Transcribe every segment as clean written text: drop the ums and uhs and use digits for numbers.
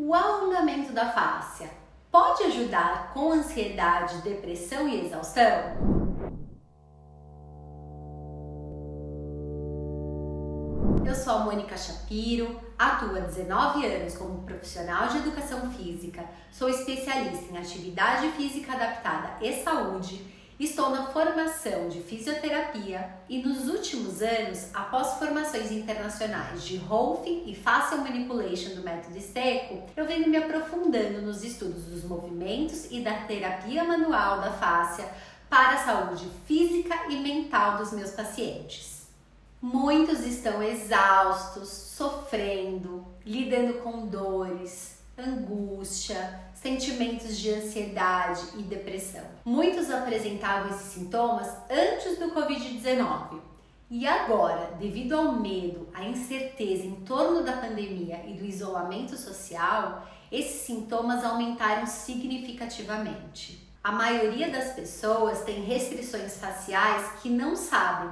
O alongamento da fáscia pode ajudar com ansiedade, depressão e exaustão? Eu sou a Mônica Shapiro, atuo há 19 anos como profissional de educação física, sou especialista em atividade física adaptada e saúde, estou na formação de fisioterapia e nos últimos anos, após formações internacionais de Rolfing e Facial Manipulation do método Stecco, eu venho me aprofundando nos estudos dos movimentos e da terapia manual da fáscia para a saúde física e mental dos meus pacientes. Muitos estão exaustos, sofrendo, lidando com dores, angústia, sentimentos de ansiedade e depressão. Muitos apresentavam esses sintomas antes do Covid-19 e agora, devido ao medo, à incerteza em torno da pandemia e do isolamento social, esses sintomas aumentaram significativamente. A maioria das pessoas tem restrições faciais que não sabem.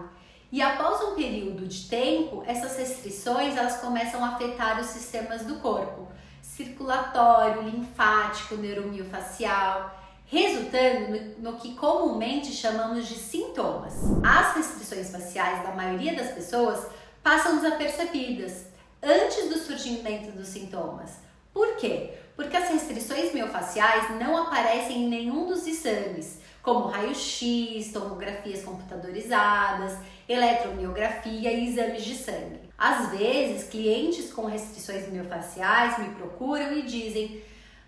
E após um período de tempo, essas restrições elas começam a afetar os sistemas do corpo, circulatório, linfático, neuromiofacial, resultando no que comumente chamamos de sintomas. As restrições faciais da maioria das pessoas passam desapercebidas antes do surgimento dos sintomas. Por quê? Porque as restrições miofaciais não aparecem em nenhum dos exames, como raio-x, tomografias computadorizadas, eletromiografia e exames de sangue. Às vezes, clientes com restrições miofaciais me procuram e dizem: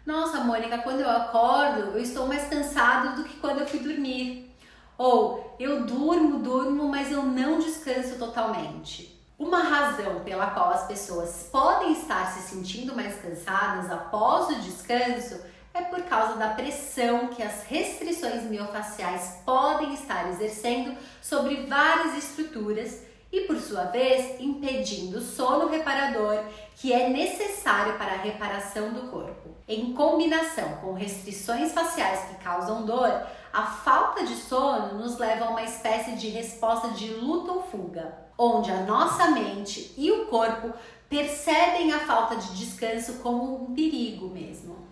"Nossa, Mônica, quando eu acordo, eu estou mais cansado do que quando eu fui dormir." Ou "Eu durmo, mas eu não descanso totalmente." Uma razão pela qual as pessoas podem estar se sentindo mais cansadas após o descanso é por causa da pressão que as restrições miofaciais podem estar exercendo sobre várias estruturas e, por sua vez, impedindo o sono reparador que é necessário para a reparação do corpo. Em combinação com restrições faciais que causam dor, a falta de sono nos leva a uma espécie de resposta de luta ou fuga, onde a nossa mente e o corpo percebem a falta de descanso como um perigo mesmo.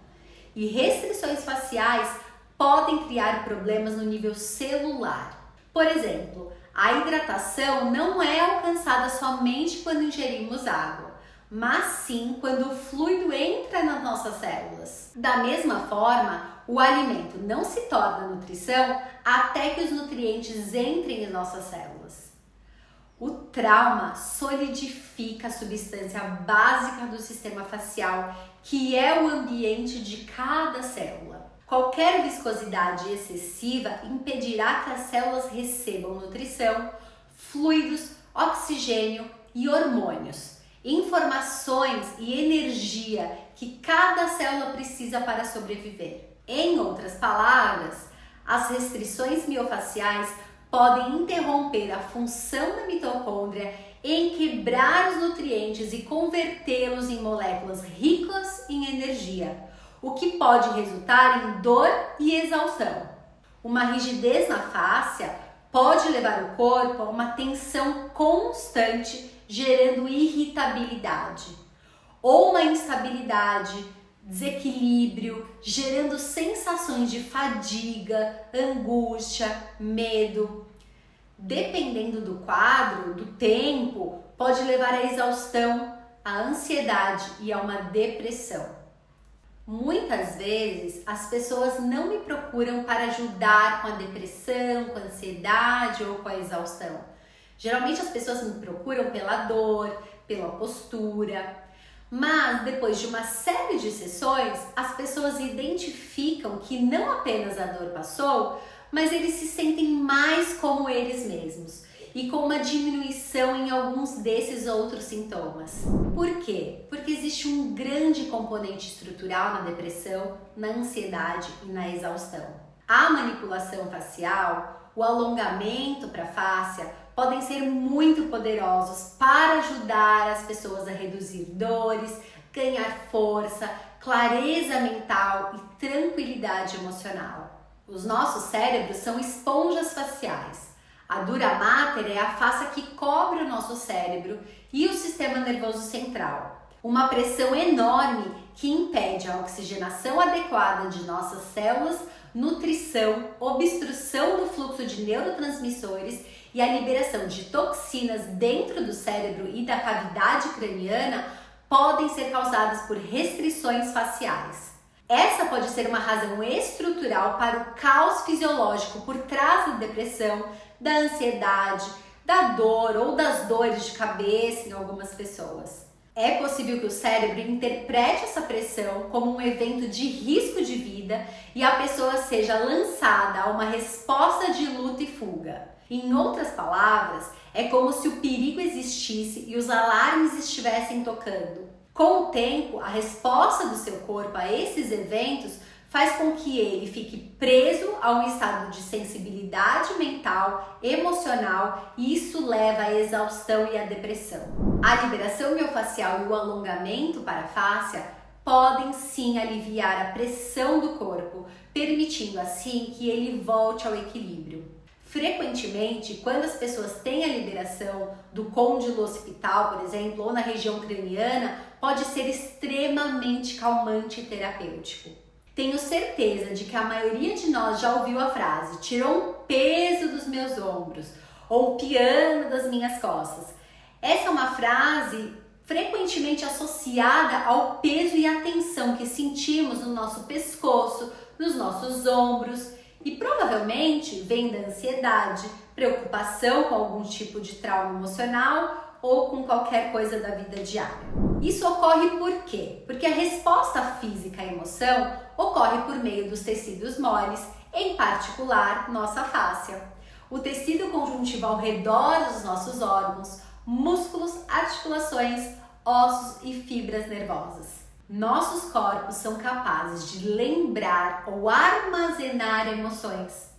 E restrições faciais podem criar problemas no nível celular. Por exemplo, a hidratação não é alcançada somente quando ingerimos água, mas sim quando o fluido entra nas nossas células. Da mesma forma, o alimento não se torna nutrição até que os nutrientes entrem em nossas células. O trauma solidifica a substância básica do sistema facial, que é o ambiente de cada célula. Qualquer viscosidade excessiva impedirá que as células recebam nutrição, fluidos, oxigênio e hormônios, informações e energia que cada célula precisa para sobreviver. Em outras palavras, as restrições miofaciais podem interromper a função da mitocôndria em quebrar os nutrientes e convertê-los em moléculas ricas em energia, o que pode resultar em dor e exaustão. Uma rigidez na fáscia pode levar o corpo a uma tensão constante, gerando irritabilidade, ou uma instabilidade, desequilíbrio, gerando sensações de fadiga, angústia, medo. Dependendo do quadro, do tempo, pode levar à exaustão, à ansiedade e a uma depressão. Muitas vezes as pessoas não me procuram para ajudar com a depressão, com a ansiedade ou com a exaustão. Geralmente as pessoas me procuram pela dor, pela postura. Mas depois de uma série de sessões, as pessoas identificam que não apenas a dor passou, mas eles se sentem mais como eles mesmos e com uma diminuição em alguns desses outros sintomas. Por quê? Porque existe um grande componente estrutural na depressão, na ansiedade e na exaustão. A manipulação facial, o alongamento para a fáscia podem ser muito poderosos para ajudar as pessoas a reduzir dores, ganhar força, clareza mental e tranquilidade emocional. Os nossos cérebros são esponjas faciais. A dura mater é a face que cobre o nosso cérebro e o sistema nervoso central. uma pressão enorme que impede a oxigenação adequada de nossas células, nutrição, obstrução do fluxo de neurotransmissores e a liberação de toxinas dentro do cérebro e da cavidade craniana podem ser causadas por restrições faciais. Essa pode ser uma razão estrutural para o caos fisiológico por trás da depressão, da ansiedade, da dor ou das dores de cabeça em algumas pessoas. É possível que o cérebro interprete essa pressão como um evento de risco de vida e a pessoa seja lançada a uma resposta de luta e fuga. Em outras palavras, é como se o perigo existisse e os alarmes estivessem tocando. Com o tempo, a resposta do seu corpo a esses eventos faz com que ele fique preso a um estado de sensibilidade mental, emocional, e isso leva à exaustão e à depressão. A liberação miofascial e o alongamento para a fáscia podem sim aliviar a pressão do corpo, permitindo assim que ele volte ao equilíbrio. Frequentemente, quando as pessoas têm a liberação do côndilo occipital, por exemplo, ou na região craniana, pode ser extremamente calmante e terapêutico. Tenho certeza de que a maioria de nós já ouviu a frase "tirou um peso dos meus ombros" ou "o piano das minhas costas". Essa é uma frase frequentemente associada ao peso e à tensão que sentimos no nosso pescoço, nos nossos ombros, e provavelmente vem da ansiedade, preocupação com algum tipo de trauma emocional ou com qualquer coisa da vida diária. Isso ocorre por quê? Porque a resposta física à emoção ocorre por meio dos tecidos moles, em particular nossa fáscia. O tecido conjuntivo ao redor dos nossos órgãos, músculos, articulações, ossos e fibras nervosas. Nossos corpos são capazes de lembrar ou armazenar emoções.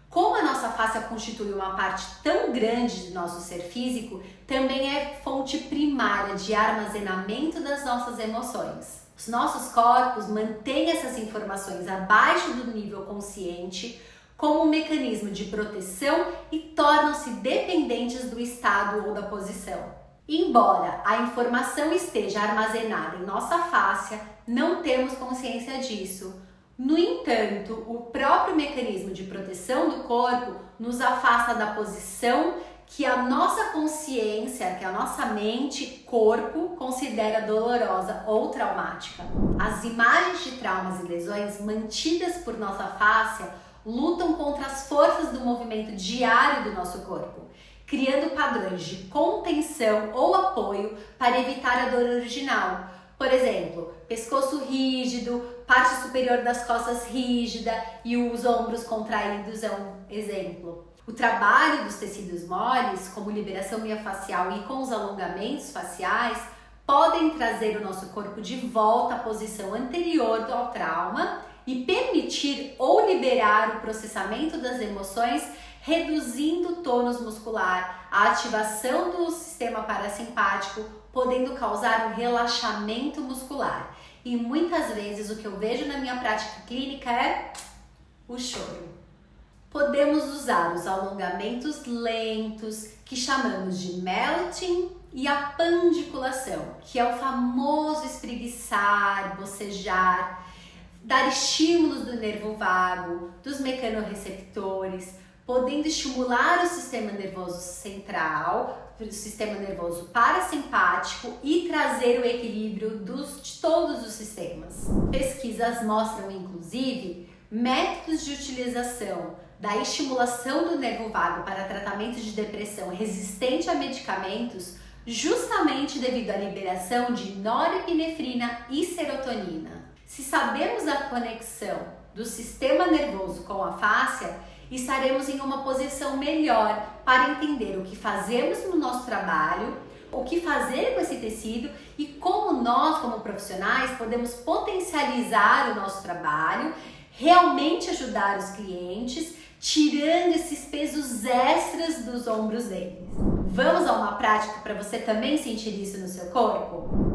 Como a nossa fáscia constitui uma parte tão grande do nosso ser físico, também é fonte primária de armazenamento das nossas emoções. Os nossos corpos mantêm essas informações abaixo do nível consciente como um mecanismo de proteção e tornam-se dependentes do estado ou da posição. Embora a informação esteja armazenada em nossa fáscia, não temos consciência disso. No entanto, o próprio mecanismo de proteção do corpo nos afasta da posição que a nossa consciência, que a nossa mente, corpo, considera dolorosa ou traumática. As imagens de traumas e lesões mantidas por nossa fáscia lutam contra as forças do movimento diário do nosso corpo, criando padrões de contenção ou apoio para evitar a dor original. Por exemplo, pescoço rígido, parte superior das costas rígida e os ombros contraídos é um exemplo. O trabalho dos tecidos moles, como liberação miofascial e com os alongamentos faciais, podem trazer o nosso corpo de volta à posição anterior ao trauma e permitir ou liberar o processamento das emoções, reduzindo o tônus muscular, a ativação do sistema parasimpático, podendo causar um relaxamento muscular. E muitas vezes o que eu vejo na minha prática clínica é o choro. Podemos usar os alongamentos lentos, que chamamos de melting, e a pandiculação, que é o famoso espreguiçar, bocejar, dar estímulos do nervo vago, dos mecanorreceptores, podendo estimular o sistema nervoso central, o sistema nervoso parasimpático e trazer o equilíbrio de todos os sistemas. Pesquisas mostram, inclusive, métodos de utilização da estimulação do nervo vago para tratamento de depressão resistente a medicamentos, justamente devido à liberação de norepinefrina e serotonina. Se sabemos da conexão do sistema nervoso com a fáscia, estaremos em uma posição melhor para entender o que fazemos no nosso trabalho, o que fazer com esse tecido e como nós, como profissionais, podemos potencializar o nosso trabalho, realmente ajudar os clientes, tirando esses pesos extras dos ombros deles. Vamos a uma prática para você também sentir isso no seu corpo?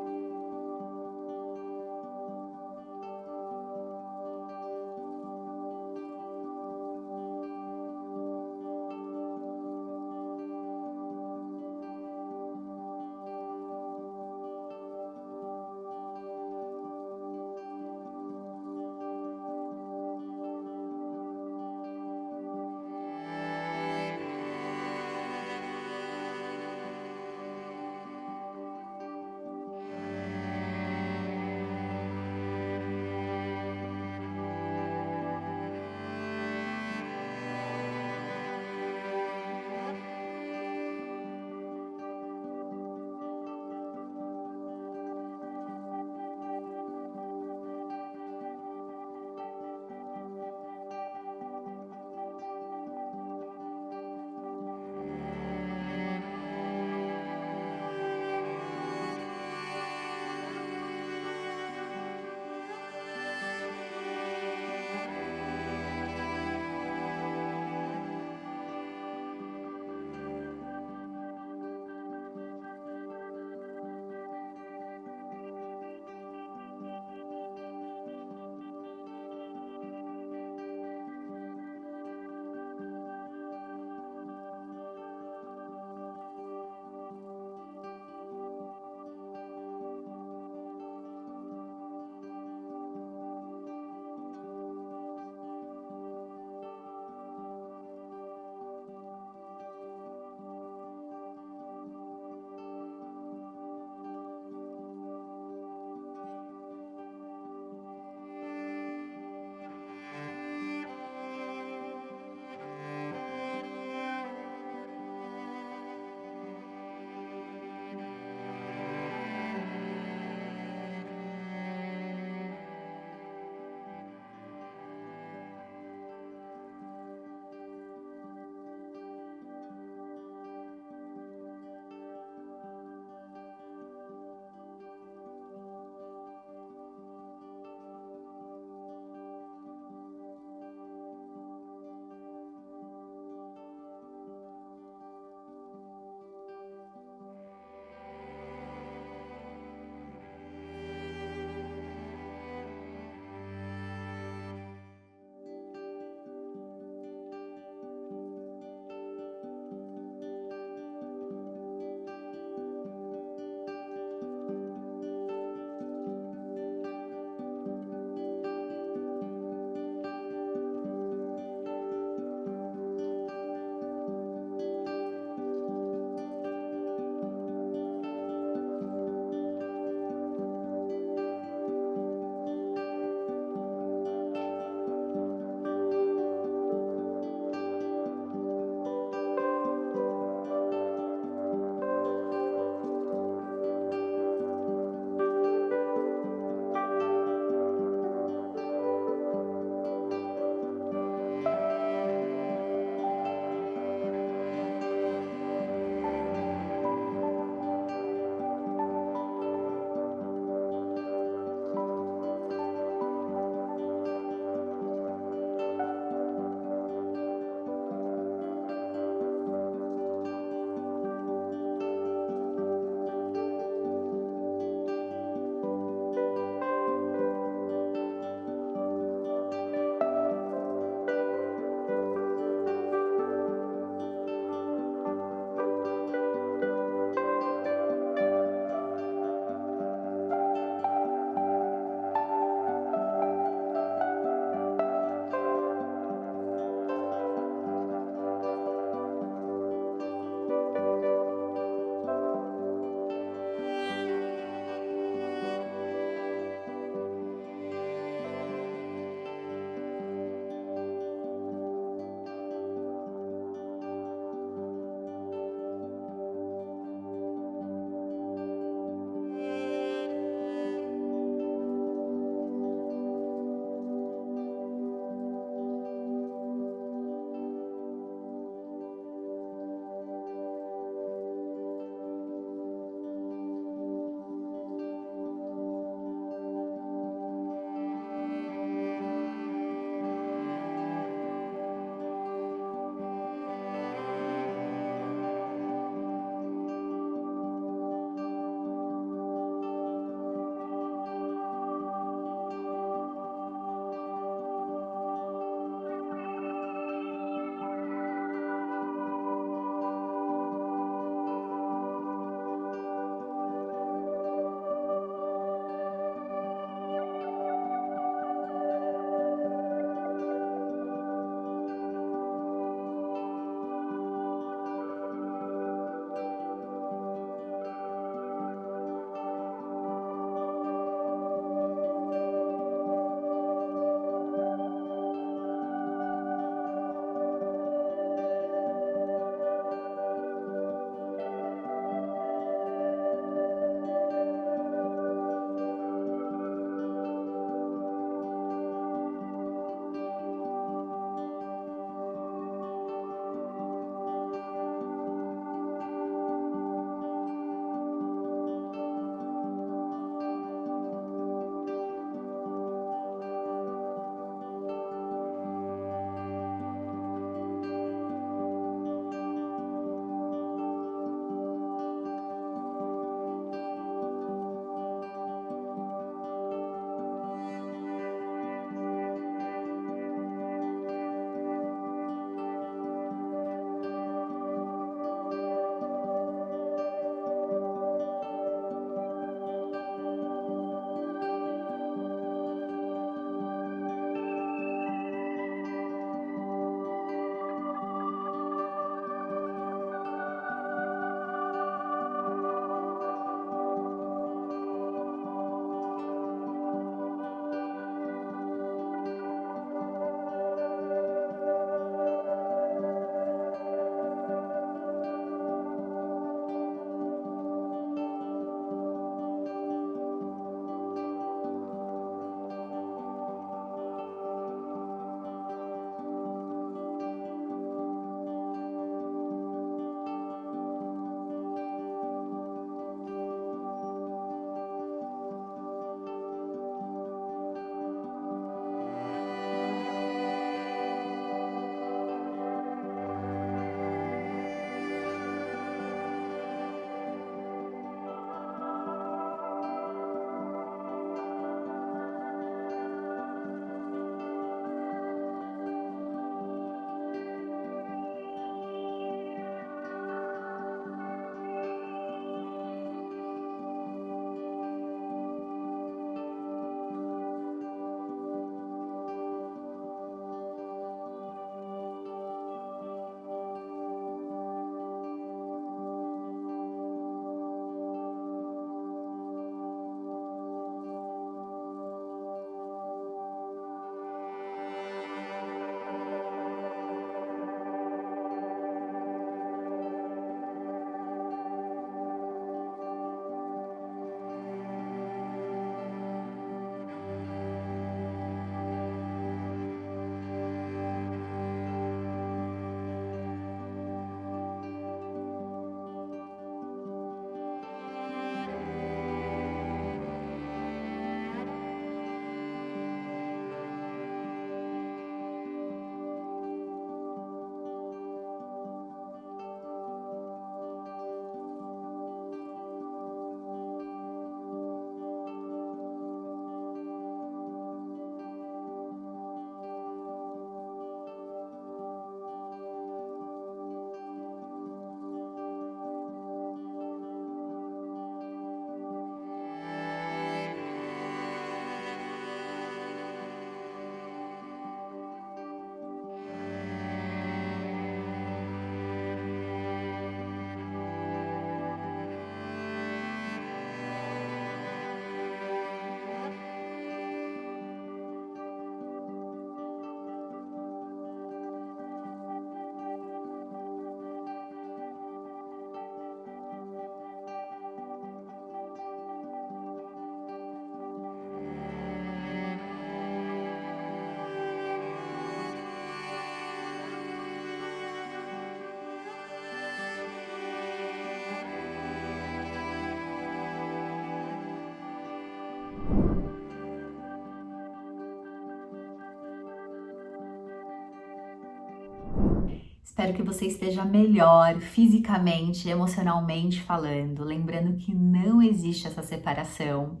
Espero que você esteja melhor fisicamente, emocionalmente falando, lembrando que não existe essa separação.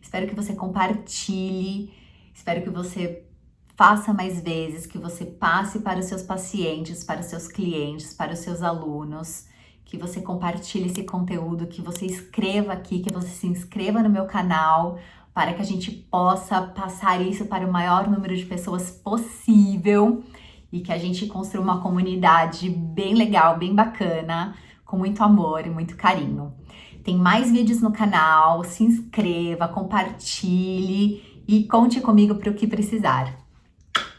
Espero que você compartilhe, espero que você faça mais vezes, que você passe para os seus pacientes, para os seus clientes, para os seus alunos, que você compartilhe esse conteúdo, que você escreva aqui, que você se inscreva no meu canal, para que a gente possa passar isso para o maior número de pessoas possível e que a gente construa uma comunidade bem legal, bem bacana, com muito amor e muito carinho. Tem mais vídeos no canal, se inscreva, compartilhe e conte comigo para o que precisar.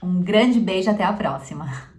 Um grande beijo, até a próxima!